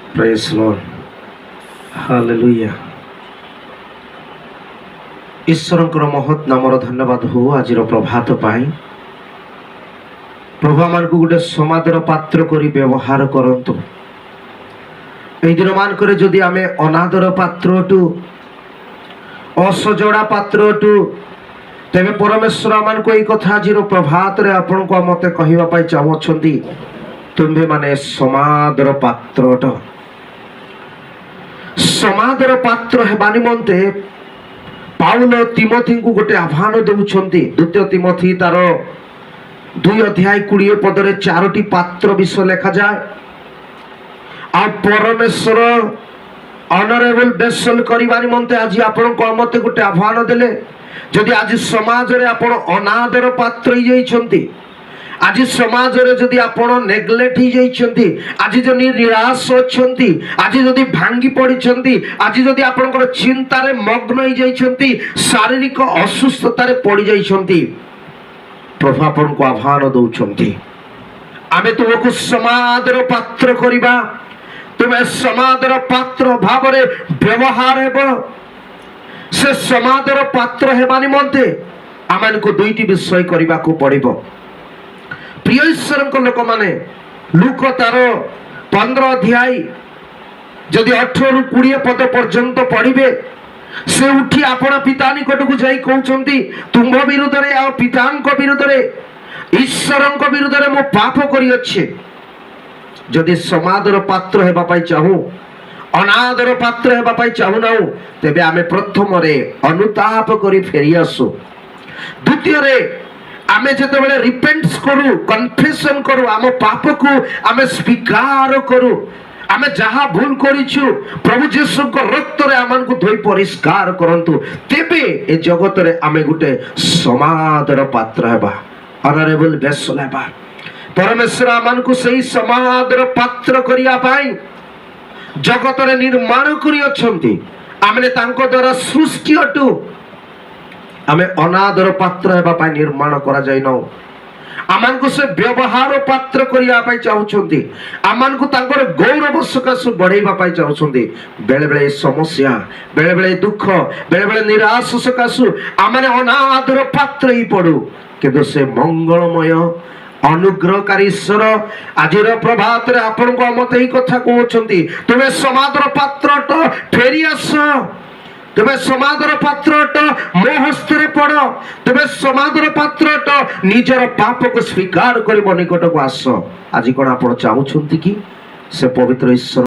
Praise Lord hallelujah. ईश्वरंकर महत् नामर धन्यवाद हो आज प्रभात पाई। प्रभु आम को गोटे समादर पात्र करी व्यवहार करंतु। एई दिन मानक जदि आमे अनादर पात्र टू असजड़ा पात्र टू तेरे परमेश्वर आमान को कथा आज प्रभात रे आपण को मते कहवा पाई चाहछंती तुम्भे माने समादर पात्र समादर पात्र हेबा निमंते पाउल तिमोथी को गोटे आह्वान दउछंती। द्वितीय तिमोथी तार 2 अध्याय 20 पदरे 4टी पात्र विषय लिखा जाए। आ परमेश्वर ऑनरेबल बेसल करबा निमंते आज आपण को मते गोटे आह्वान देले। जदि आज समाज रे आपण अनादर पात्र ही जाइछंती, आज समाज रे जदि आपण नेग्लेक्ट ही जाइछंती, आज जदि निराश अछंती, आज जदि भांगी पड़िछंती, आज जदि आपनकर चिंता रे मग्न ही जाइछंती, शारीरिक असुस्थता रे पड़ी जाइछंती, प्रभु आपण को आह्वान दउछंती आमे तुमको समादर पात्र करिबा। तुमे समादर पात्र भाव रे व्यवहार हेबो। से समादर पात्र हेबा निमंते आमान को दुईटी विषय करबा को पड़िबो। प्रिय ईश्वर को लोक माने लूक तार 15 अध्याय जदि 18 रु 20 पद पर्यंत पढ़िबे, से उठी आपण पिता निकट को जाई कहउछंती तुम विरुद्ध रे आ पितांक विरुद्ध रे ईश्वरंक विरुद्ध रे मो पाप करि अछि। जदि समादर पात्र हेबा पाई चाहू, अनादर पात्र हेबा पाई चाहू ना, तेबे आमे प्रथम रे अनुताप करी फेरी आसु। द्वितीय रे आमे जेतेबेले रिपेंट्स करू, कन्फेशन करू, आम पाप को आमे स्वीकार करू, आमे जहा भूल करिछु प्रभु यीशु को रक्त रे आमान को धोई परिष्कार करंतु, तेबे ए जगत रे आमे गुटे समादर पात्र हेबा, ऑनरेबल वेसल हेबा। परमेश्वर आमान को सही समादर पात्र करिया पाई जगत रे निर्माण करि अछंती। आमे तांको द्वारा सृष्टि अटु, आमे अनादर पात्र हेबा पाई निर्माण करा जाय न। आमान को से व्यवहार पात्र करिया पाई चाहुछंती, आमान को तांकर गौरव सकाशु बढ़ाइबा पाई चाहुछंती। बेले बेले समस्या, बेले बेले दुख, बेले बेले निराश सकाशु आमे अनादर पात्र ही पडू, किंतु से मंगलमय अनुग्रहकारी ईश्वर आजिर प्रभात रे आपण को मते ही कथा कहउछंती तुमे समादर पात्र तो फेरी आस, तुमे समादर पात्र तो मो हस्त रे पड़, तुमे समादर पात्र तो निजर पाप को स्वीकार करिबो निकट को आस। आज कोन आपण चाहुछंती कि से पवित्र ईश्वर